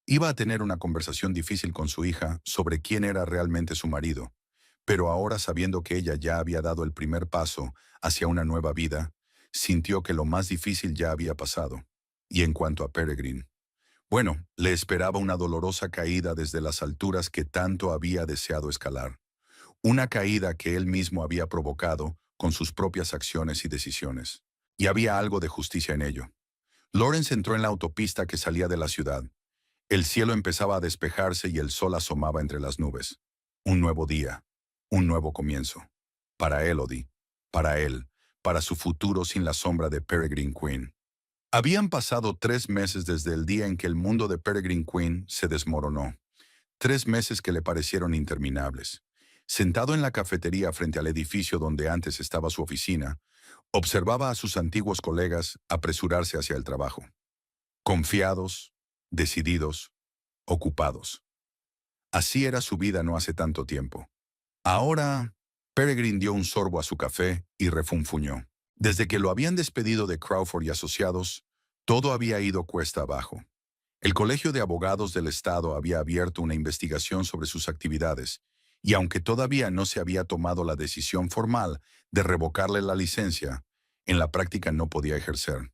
[SPEAKER 1] Iba a tener una conversación difícil con su hija sobre quién era realmente su marido, pero ahora, sabiendo que ella ya había dado el primer paso hacia una nueva vida, sintió que lo más difícil ya había pasado. Y en cuanto a Peregrine, bueno, le esperaba una dolorosa caída desde las alturas que tanto había deseado escalar. Una caída que él mismo había provocado con sus propias acciones y decisiones. Y había algo de justicia en ello. Lawrence entró en la autopista que salía de la ciudad. El cielo empezaba a despejarse y el sol asomaba entre las nubes. Un nuevo día, un nuevo comienzo. Para Elodie, para él, para su futuro sin la sombra de Peregrine Queen. Habían pasado 3 meses desde el día en que el mundo de Peregrine Queen se desmoronó. 3 meses que le parecieron interminables. Sentado en la cafetería frente al edificio donde antes estaba su oficina, observaba a sus antiguos colegas apresurarse hacia el trabajo. Confiados, decididos, ocupados. Así era su vida no hace tanto tiempo. Ahora, Peregrine dio un sorbo a su café y refunfuñó. Desde que lo habían despedido de Crawford y Asociados, todo había ido cuesta abajo. El Colegio de Abogados del Estado había abierto una investigación sobre sus actividades, y aunque todavía no se había tomado la decisión formal de revocarle la licencia, en la práctica no podía ejercer.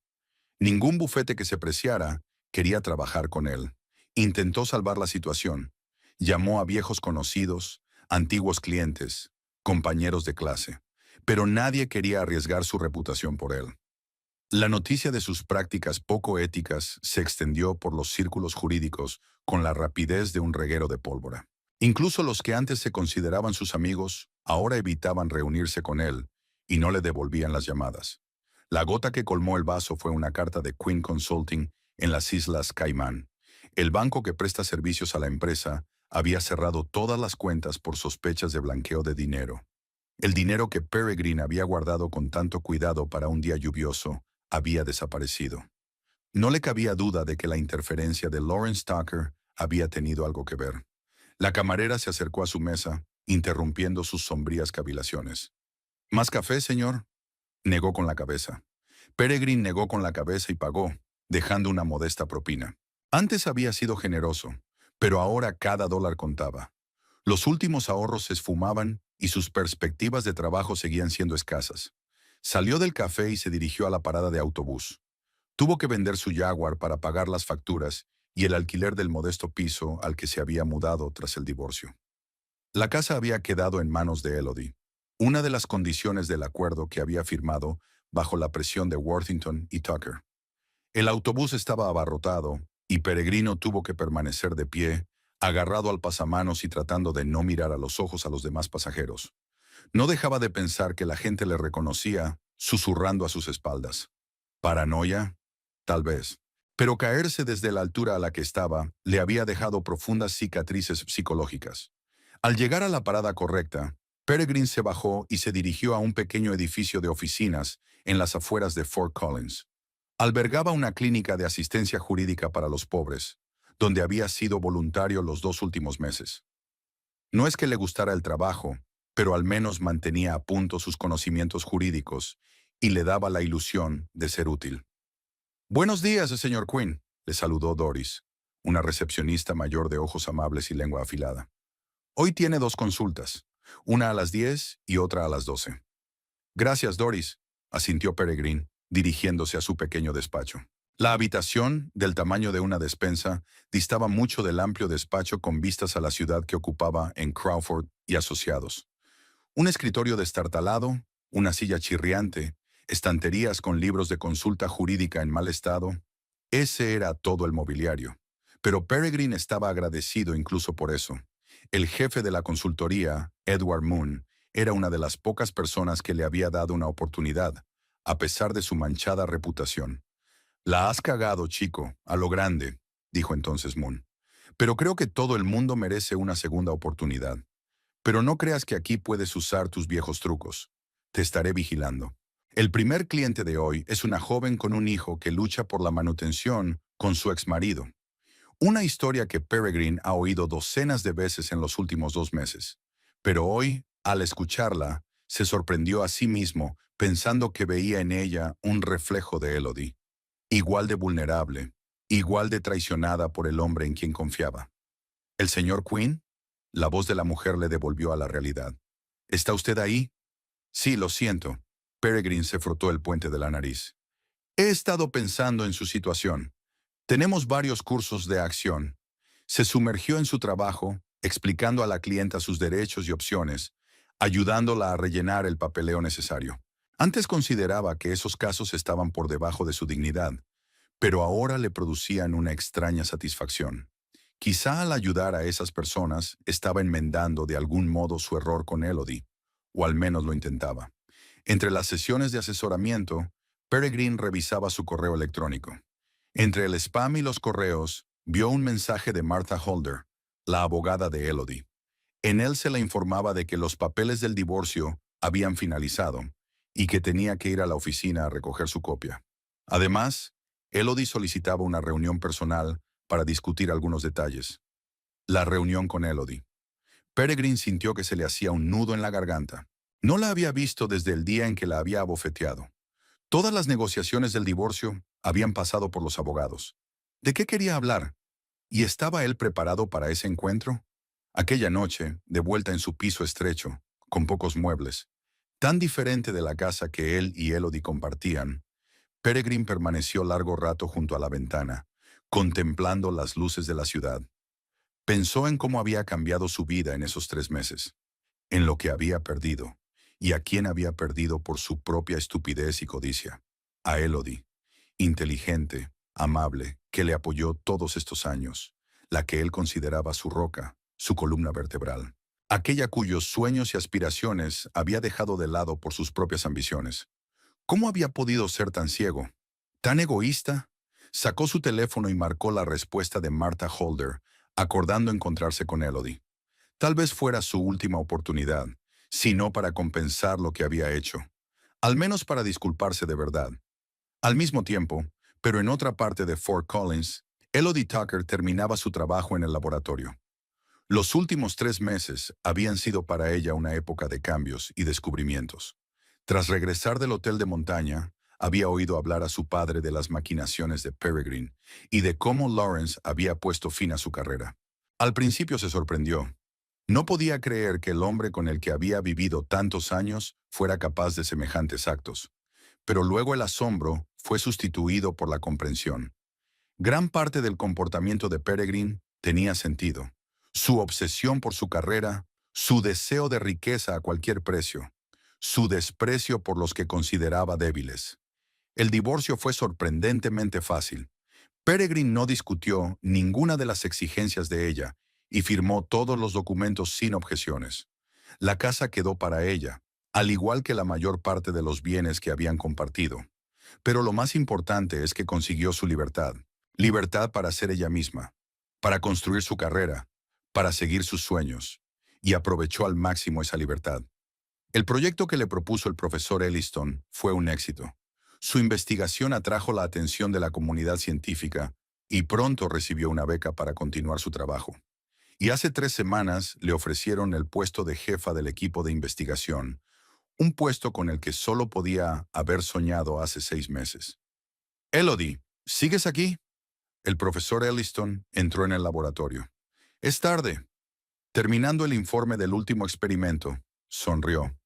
[SPEAKER 1] Ningún bufete que se preciara quería trabajar con él. Intentó salvar la situación. Llamó a viejos conocidos, antiguos clientes, compañeros de clase, pero nadie quería arriesgar su reputación por él. La noticia de sus prácticas poco éticas se extendió por los círculos jurídicos con la rapidez de un reguero de pólvora. Incluso los que antes se consideraban sus amigos, ahora evitaban reunirse con él y no le devolvían las llamadas. La gota que colmó el vaso fue una carta de Quinn Consulting en las Islas Caimán. El banco que presta servicios a la empresa había cerrado todas las cuentas por sospechas de blanqueo de dinero. El dinero que Peregrine había guardado con tanto cuidado para un día lluvioso había desaparecido. No le cabía duda de que la interferencia de Lawrence Tucker había tenido algo que ver. La camarera se acercó a su mesa, interrumpiendo sus sombrías cavilaciones. «¿Más café, señor?», negó con la cabeza. Peregrine negó con la cabeza y pagó, dejando una modesta propina. Antes había sido generoso, pero ahora cada dólar contaba. Los últimos ahorros se esfumaban y sus perspectivas de trabajo seguían siendo escasas. Salió del café y se dirigió a la parada de autobús. Tuvo que vender su Jaguar para pagar las facturas y el alquiler del modesto piso al que se había mudado tras el divorcio. La casa había quedado en manos de Elodie, una de las condiciones del acuerdo que había firmado bajo la presión de Worthington y Tucker. El autobús estaba abarrotado y Peregrino tuvo que permanecer de pie, agarrado al pasamanos y tratando de no mirar a los ojos a los demás pasajeros. No dejaba de pensar que la gente le reconocía, susurrando a sus espaldas. ¿Paranoia? Tal vez. Pero caerse desde la altura a la que estaba le había dejado profundas cicatrices psicológicas. Al llegar a la parada correcta, Peregrine se bajó y se dirigió a un pequeño edificio de oficinas en las afueras de Fort Collins. Albergaba una clínica de asistencia jurídica para los pobres, donde había sido voluntario los 2 últimos meses. No es que le gustara el trabajo, pero al menos mantenía a punto sus conocimientos jurídicos y le daba la ilusión de ser útil. «Buenos días, señor Quinn», le saludó Doris, una recepcionista mayor de ojos amables y lengua afilada. «Hoy tiene 2 consultas, una a las 10 y otra a las 12». «Gracias, Doris», asintió Peregrine, dirigiéndose a su pequeño despacho. La habitación, del tamaño de una despensa, distaba mucho del amplio despacho con vistas a la ciudad que ocupaba en Crawford y Asociados. Un escritorio destartalado, una silla chirriante, estanterías con libros de consulta jurídica en mal estado. Ese era todo el mobiliario. Pero Peregrine estaba agradecido incluso por eso. El jefe de la consultoría, Edward Moon, era una de las pocas personas que le había dado una oportunidad, a pesar de su manchada reputación. «La has cagado, chico, a lo grande», dijo entonces Moon. «Pero creo que todo el mundo merece una segunda oportunidad. Pero no creas que aquí puedes usar tus viejos trucos. Te estaré vigilando». El primer cliente de hoy es una joven con un hijo que lucha por la manutención con su exmarido. Una historia que Peregrine ha oído docenas de veces en los últimos 2 meses. Pero hoy, al escucharla, se sorprendió a sí mismo pensando que veía en ella un reflejo de Elodie. Igual de vulnerable, igual de traicionada por el hombre en quien confiaba. ¿El señor Quinn? La voz de la mujer le devolvió a la realidad. ¿Está usted ahí? Sí, lo siento. Peregrine se frotó el puente de la nariz. He estado pensando en su situación. Tenemos varios cursos de acción. Se sumergió en su trabajo, explicando a la clienta sus derechos y opciones, ayudándola a rellenar el papeleo necesario. Antes consideraba que esos casos estaban por debajo de su dignidad, pero ahora le producían una extraña satisfacción. Quizá al ayudar a esas personas estaba enmendando de algún modo su error con Elodie, o al menos lo intentaba. Entre las sesiones de asesoramiento, Peregrine revisaba su correo electrónico. Entre el spam y los correos, vio un mensaje de Martha Holder, la abogada de Elodie. En él se le informaba de que los papeles del divorcio habían finalizado y que tenía que ir a la oficina a recoger su copia. Además, Elodie solicitaba una reunión personal para discutir algunos detalles. La reunión con Elodie. Peregrine sintió que se le hacía un nudo en la garganta. No la había visto desde el día en que la había abofeteado. Todas las negociaciones del divorcio habían pasado por los abogados. ¿De qué quería hablar? ¿Y estaba él preparado para ese encuentro? Aquella noche, de vuelta en su piso estrecho, con pocos muebles, tan diferente de la casa que él y Elodie compartían, Peregrine permaneció largo rato junto a la ventana, contemplando las luces de la ciudad. Pensó en cómo había cambiado su vida en esos 3 meses, en lo que había perdido, y a quién había perdido por su propia estupidez y codicia. A Elodie, inteligente, amable, que le apoyó todos estos años, la que él consideraba su roca, su columna vertebral. Aquella cuyos sueños y aspiraciones había dejado de lado por sus propias ambiciones. ¿Cómo había podido ser tan ciego? ¿Tan egoísta? Sacó su teléfono y marcó la respuesta de Martha Holder, acordando encontrarse con Elodie. Tal vez fuera su última oportunidad, si no para compensar lo que había hecho. Al menos para disculparse de verdad. Al mismo tiempo, pero en otra parte de Fort Collins, Elodie Tucker terminaba su trabajo en el laboratorio. Los últimos 3 meses habían sido para ella una época de cambios y descubrimientos. Tras regresar del hotel de montaña, había oído hablar a su padre de las maquinaciones de Peregrine y de cómo Lawrence había puesto fin a su carrera. Al principio se sorprendió. No podía creer que el hombre con el que había vivido tantos años fuera capaz de semejantes actos. Pero luego el asombro fue sustituido por la comprensión. Gran parte del comportamiento de Peregrine tenía sentido. Su obsesión por su carrera, su deseo de riqueza a cualquier precio, su desprecio por los que consideraba débiles. El divorcio fue sorprendentemente fácil. Peregrine no discutió ninguna de las exigencias de ella y firmó todos los documentos sin objeciones. La casa quedó para ella, al igual que la mayor parte de los bienes que habían compartido. Pero lo más importante es que consiguió su libertad. Libertad para ser ella misma, para construir su carrera, para seguir sus sueños. Y aprovechó al máximo esa libertad. El proyecto que le propuso el profesor Elliston fue un éxito. Su investigación atrajo la atención de la comunidad científica y pronto recibió una beca para continuar su trabajo. Y hace 3 semanas le ofrecieron el puesto de jefa del equipo de investigación, un puesto con el que solo podía haber soñado hace 6 meses. Elodie, ¿sigues aquí? El profesor Elliston entró en el laboratorio. Es tarde. Terminando el informe del último experimento, sonrió.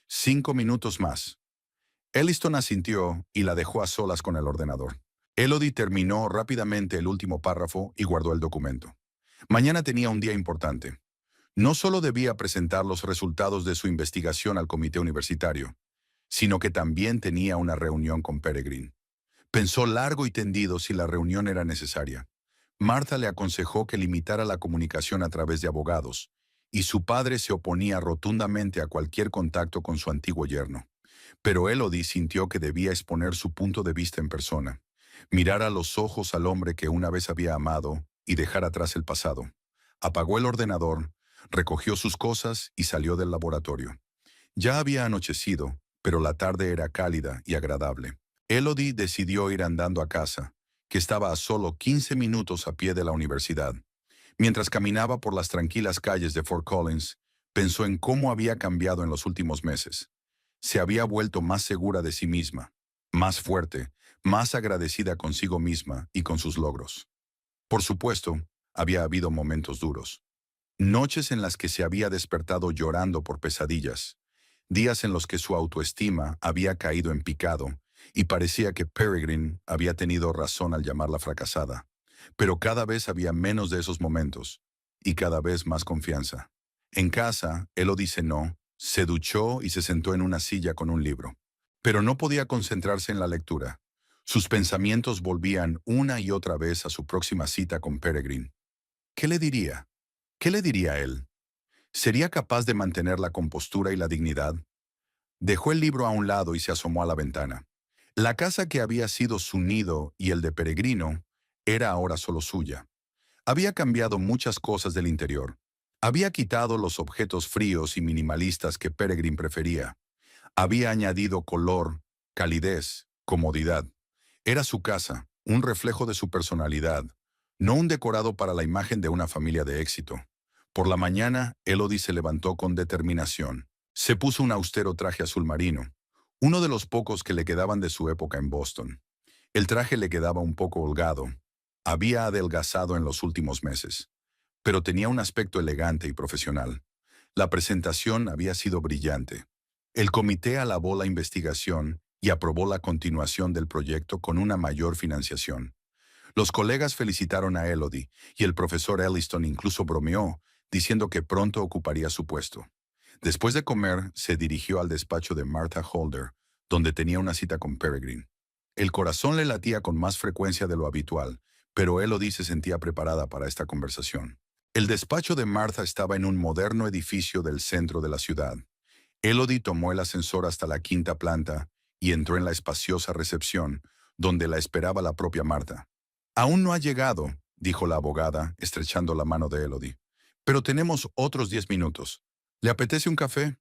[SPEAKER 1] 5 minutos más. Elliston asintió y la dejó a solas con el ordenador. Elodie terminó rápidamente el último párrafo y guardó el documento. Mañana tenía un día importante. No solo debía presentar los resultados de su investigación al comité universitario, sino que también tenía una reunión con Peregrine. Pensó largo y tendido si la reunión era necesaria. Martha le aconsejó que limitara la comunicación a través de abogados, y su padre se oponía rotundamente a cualquier contacto con su antiguo yerno. Pero Elodie sintió que debía exponer su punto de vista en persona, mirar a los ojos al hombre que una vez había amado y dejar atrás el pasado. Apagó el ordenador, recogió sus cosas y salió del laboratorio. Ya había anochecido, pero la tarde era cálida y agradable. Elodie decidió ir andando a casa, que estaba a solo 15 minutos a pie de la universidad. Mientras caminaba por las tranquilas calles de Fort Collins, pensó en cómo había cambiado en los últimos meses. Se había vuelto más segura de sí misma, más fuerte, más agradecida consigo misma y con sus logros. Por supuesto, había habido momentos duros. Noches en las que se había despertado llorando por pesadillas, días en los que su autoestima había caído en picado y parecía que Peregrine había tenido razón al llamarla fracasada. Pero cada vez había menos de esos momentos y cada vez más confianza. En casa, Elodie cenó, se duchó y se sentó en una silla con un libro. Pero no podía concentrarse en la lectura. Sus pensamientos volvían una y otra vez a su próxima cita con Peregrine. ¿Qué le diría? ¿Qué le diría a él? ¿Sería capaz de mantener la compostura y la dignidad? Dejó el libro a un lado y se asomó a la ventana. La casa que había sido su nido y el de Peregrino era ahora solo suya. Había cambiado muchas cosas del interior. Había quitado los objetos fríos y minimalistas que Peregrine prefería. Había añadido color, calidez, comodidad. Era su casa, un reflejo de su personalidad, no un decorado para la imagen de una familia de éxito. Por la mañana, Elodie se levantó con determinación. Se puso un austero traje azul marino, uno de los pocos que le quedaban de su época en Boston. El traje le quedaba un poco holgado. Había adelgazado en los últimos meses, pero tenía un aspecto elegante y profesional. La presentación había sido brillante. El comité alabó la investigación y aprobó la continuación del proyecto con una mayor financiación. Los colegas felicitaron a Elodie y el profesor Elliston incluso bromeó, diciendo que pronto ocuparía su puesto. Después de comer, se dirigió al despacho de Martha Holder, donde tenía una cita con Peregrine. El corazón le latía con más frecuencia de lo habitual, pero Elodie se sentía preparada para esta conversación. El despacho de Martha estaba en un moderno edificio del centro de la ciudad. Elodie tomó el ascensor hasta la quinta planta y entró en la espaciosa recepción, donde la esperaba la propia Martha. «Aún no ha llegado», dijo la abogada, estrechando la mano de Elodie. «Pero tenemos otros 10 minutos. ¿Le apetece un café?»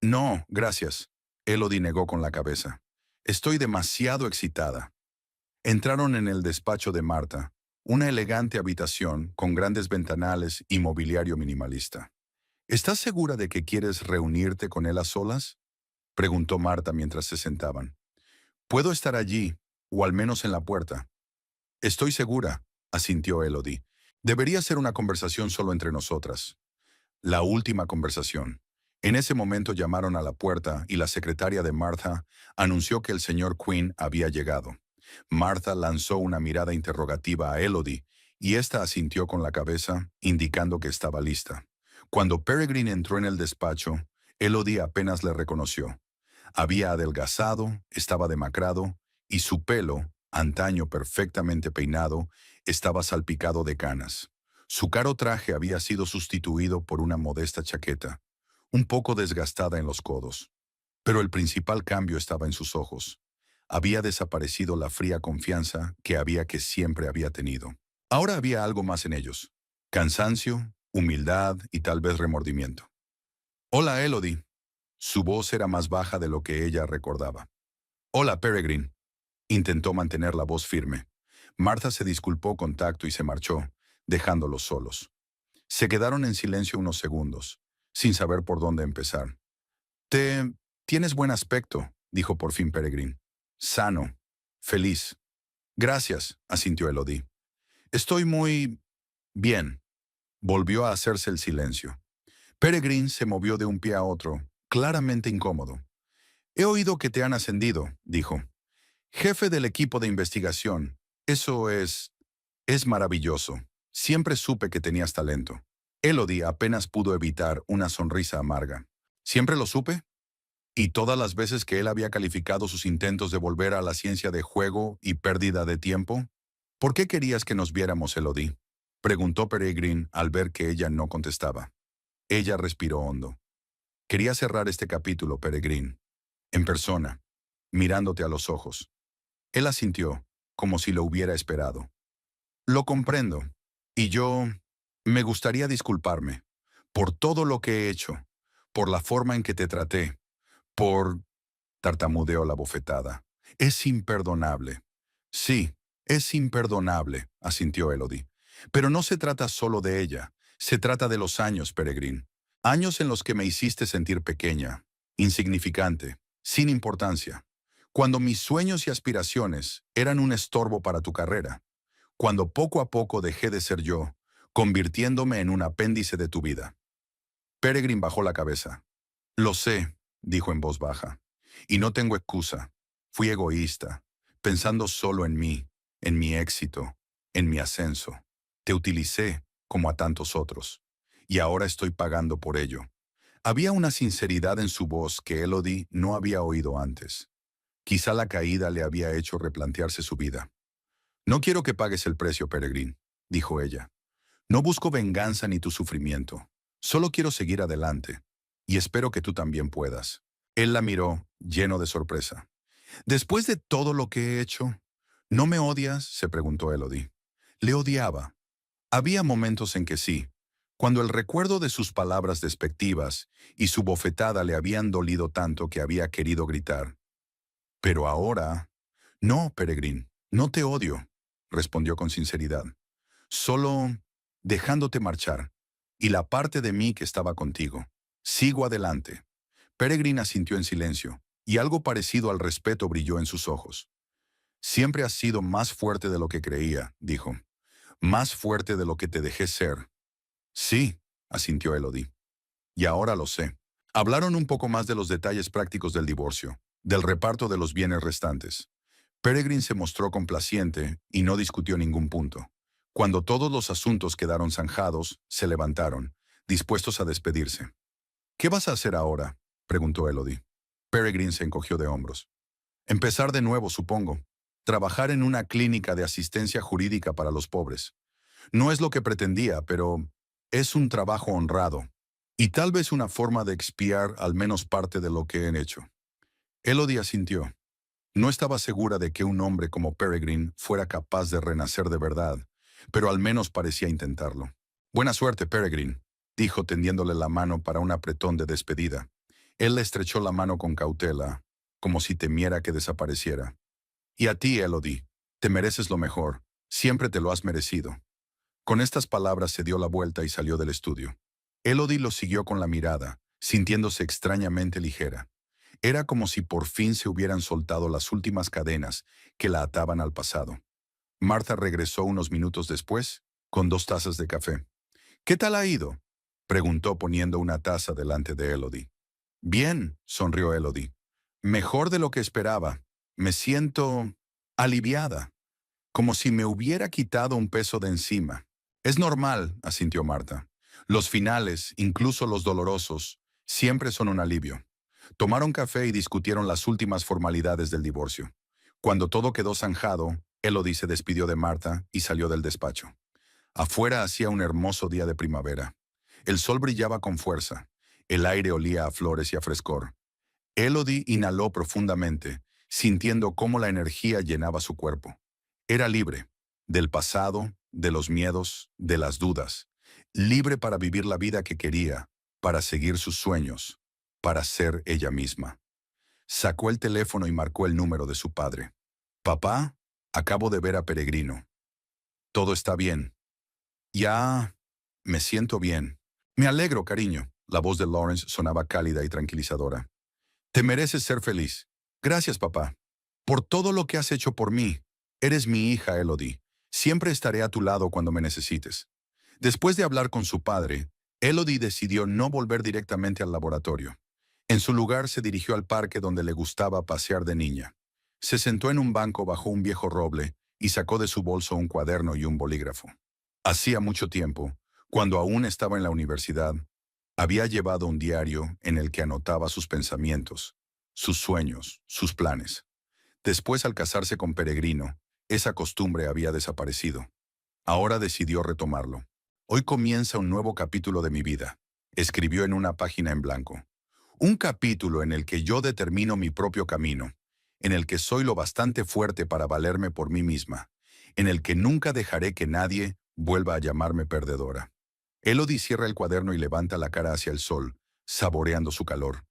[SPEAKER 1] «No, gracias», Elodie negó con la cabeza. «Estoy demasiado excitada». Entraron en el despacho de Martha, una elegante habitación con grandes ventanales y mobiliario minimalista. «¿Estás segura de que quieres reunirte con él a solas?», preguntó Martha mientras se sentaban. «Puedo estar allí, o al menos en la puerta». «Estoy segura», asintió Elodie. «Debería ser una conversación solo entre nosotras». La última conversación. En ese momento llamaron a la puerta y la secretaria de Martha anunció que el señor Quinn había llegado. Martha lanzó una mirada interrogativa a Elodie y ésta asintió con la cabeza, indicando que estaba lista. Cuando Peregrine entró en el despacho, Elodie apenas le reconoció. Había adelgazado, estaba demacrado, y su pelo, antaño perfectamente peinado, estaba salpicado de canas. Su caro traje había sido sustituido por una modesta chaqueta, un poco desgastada en los codos. Pero el principal cambio estaba en sus ojos. Había desaparecido la fría confianza que siempre había tenido. Ahora había algo más en ellos: cansancio, humildad y tal vez remordimiento. «Hola, Elodie». Su voz era más baja de lo que ella recordaba. «Hola, Peregrine». Intentó mantener la voz firme. Martha se disculpó con tacto y se marchó, dejándolos solos. Se quedaron en silencio unos segundos, sin saber por dónde empezar. «Tienes buen aspecto», dijo por fin Peregrine. «Sano, feliz». «Gracias», asintió Elodie. «Estoy muy bien». Volvió a hacerse el silencio. Peregrine se movió de un pie a otro, claramente incómodo. «He oído que te han ascendido», dijo. «Jefe del equipo de investigación. Eso es maravilloso. Siempre supe que tenías talento». Elodie apenas pudo evitar una sonrisa amarga. «¿Siempre lo supe?» Y todas las veces que él había calificado sus intentos de volver a la ciencia de juego y pérdida de tiempo. «¿Por qué querías que nos viéramos, Elodie?», preguntó Peregrine al ver que ella no contestaba. Ella respiró hondo. «Quería cerrar este capítulo, Peregrine. En persona, mirándote a los ojos». Él asintió, como si lo hubiera esperado. «Lo comprendo. Y me gustaría disculparme por todo lo que he hecho, por la forma en que te traté, por tartamudeó la bofetada. Es imperdonable. Sí, es imperdonable, asintió Elodie. Pero no se trata solo de ella, se trata de los años, Peregrine. Años en los que me hiciste sentir pequeña, insignificante, sin importancia. Cuando mis sueños y aspiraciones eran un estorbo para tu carrera. Cuando poco a poco dejé de ser yo, convirtiéndome en un apéndice de tu vida. Peregrine bajó la cabeza. Lo sé, dijo en voz baja. Y no tengo excusa. Fui egoísta, pensando solo en mi éxito, en mi ascenso. Te utilicé, como a tantos otros. Y ahora estoy pagando por ello. Había una sinceridad en su voz que Elodie no había oído antes. Quizá la caída le había hecho replantearse su vida. No quiero que pagues el precio, Peregrine, dijo ella. No busco venganza ni tu sufrimiento. Solo quiero seguir adelante. Y espero que tú también puedas. Él la miró, lleno de sorpresa. Después de todo lo que he hecho, ¿no me odias?, se preguntó Elodie. Le odiaba. Había momentos en que sí, cuando el recuerdo de sus palabras despectivas y su bofetada le habían dolido tanto que había querido gritar. Pero ahora... No, Peregrine, no te odio, respondió con sinceridad. Solo dejándote marchar, y la parte de mí que estaba contigo. Sigo adelante. Peregrine asintió en silencio, y algo parecido al respeto brilló en sus ojos. Siempre has sido más fuerte de lo que creía, dijo. Más fuerte de lo que te dejé ser. Sí, asintió Elodie. Y ahora lo sé. Hablaron un poco más de los detalles prácticos del divorcio, del reparto de los bienes restantes. Peregrine se mostró complaciente y no discutió ningún punto. Cuando todos los asuntos quedaron zanjados, se levantaron, dispuestos a despedirse. ¿Qué vas a hacer ahora?, preguntó Elodie. Peregrine se encogió de hombros. Empezar de nuevo, supongo. Trabajar en una clínica de asistencia jurídica para los pobres. No es lo que pretendía, pero es un trabajo honrado. Y tal vez una forma de expiar al menos parte de lo que he hecho. Elodie asintió. No estaba segura de que un hombre como Peregrine fuera capaz de renacer de verdad, pero al menos parecía intentarlo. Buena suerte, Peregrine, dijo tendiéndole la mano para un apretón de despedida. Él le estrechó la mano con cautela, como si temiera que desapareciera. Y a ti, Elodie, te mereces lo mejor, siempre te lo has merecido. Con estas palabras se dio la vuelta y salió del estudio. Elodie lo siguió con la mirada, sintiéndose extrañamente ligera. Era como si por fin se hubieran soltado las últimas cadenas que la ataban al pasado. Martha regresó unos minutos después, con 2 tazas de café. ¿Qué tal ha ido?, preguntó poniendo una taza delante de Elodie. Bien, sonrió Elodie. Mejor de lo que esperaba. Me siento aliviada, como si me hubiera quitado un peso de encima. Es normal, asintió Martha. Los finales, incluso los dolorosos, siempre son un alivio. Tomaron café y discutieron las últimas formalidades del divorcio. Cuando todo quedó zanjado, Elodie se despidió de Martha y salió del despacho. Afuera hacía un hermoso día de primavera. El sol brillaba con fuerza. El aire olía a flores y a frescor. Elodie inhaló profundamente, sintiendo cómo la energía llenaba su cuerpo. Era libre, del pasado, de los miedos, de las dudas. Libre para vivir la vida que quería, para seguir sus sueños, para ser ella misma. Sacó el teléfono y marcó el número de su padre. «Papá, acabo de ver a Peregrino. Todo está bien. Ya me siento bien. Me alegro, cariño». La voz de Lawrence sonaba cálida y tranquilizadora. «Te mereces ser feliz. Gracias, papá. Por todo lo que has hecho por mí. Eres mi hija, Elodie. Siempre estaré a tu lado cuando me necesites». Después de hablar con su padre, Elodie decidió no volver directamente al laboratorio. En su lugar se dirigió al parque donde le gustaba pasear de niña. Se sentó en un banco bajo un viejo roble y sacó de su bolso un cuaderno y un bolígrafo. Hacía mucho tiempo, cuando aún estaba en la universidad, había llevado un diario en el que anotaba sus pensamientos, sus sueños, sus planes. Después, al casarse con Peregrino, esa costumbre había desaparecido. Ahora decidió retomarlo. «Hoy comienza un nuevo capítulo de mi vida», escribió en una página en blanco. «Un capítulo en el que yo determino mi propio camino, en el que soy lo bastante fuerte para valerme por mí misma, en el que nunca dejaré que nadie vuelva a llamarme perdedora». Elodie cierra el cuaderno y levanta la cara hacia el sol, saboreando su calor.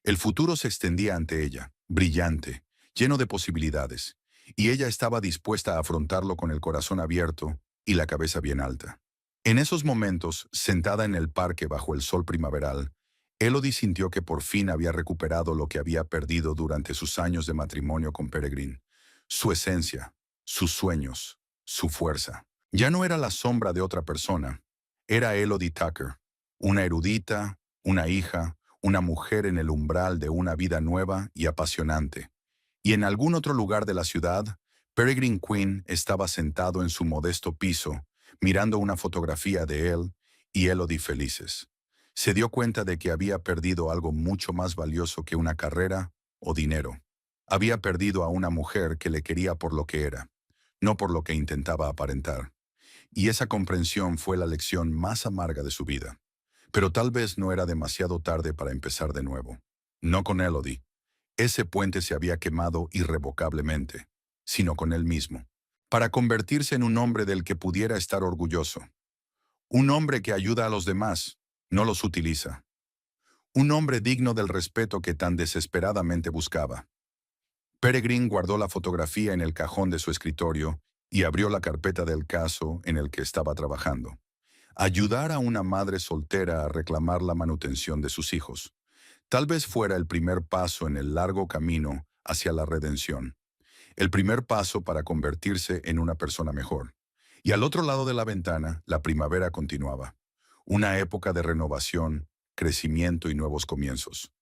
[SPEAKER 1] El futuro se extendía ante ella, brillante, lleno de posibilidades, y ella estaba dispuesta a afrontarlo con el corazón abierto y la cabeza bien alta. En esos momentos, sentada en el parque bajo el sol primaveral, Elodie sintió que por fin había recuperado lo que había perdido durante sus años de matrimonio con Peregrine: su esencia, sus sueños, su fuerza. Ya no era la sombra de otra persona, era Elodie Tucker, una erudita, una hija, una mujer en el umbral de una vida nueva y apasionante. Y en algún otro lugar de la ciudad, Peregrine Quinn estaba sentado en su modesto piso, mirando una fotografía de él y Elodie felices. Se dio cuenta de que había perdido algo mucho más valioso que una carrera o dinero. Había perdido a una mujer que le quería por lo que era, no por lo que intentaba aparentar. Y esa comprensión fue la lección más amarga de su vida. Pero tal vez no era demasiado tarde para empezar de nuevo. No con Elodie. Ese puente se había quemado irrevocablemente, sino con él mismo, para convertirse en un hombre del que pudiera estar orgulloso. Un hombre que ayuda a los demás, no los utiliza. Un hombre digno del respeto que tan desesperadamente buscaba. Peregrine guardó la fotografía en el cajón de su escritorio y abrió la carpeta del caso en el que estaba trabajando. Ayudar a una madre soltera a reclamar la manutención de sus hijos. Tal vez fuera el primer paso en el largo camino hacia la redención. El primer paso para convertirse en una persona mejor. Y al otro lado de la ventana, la primavera continuaba. Una época de renovación, crecimiento y nuevos comienzos.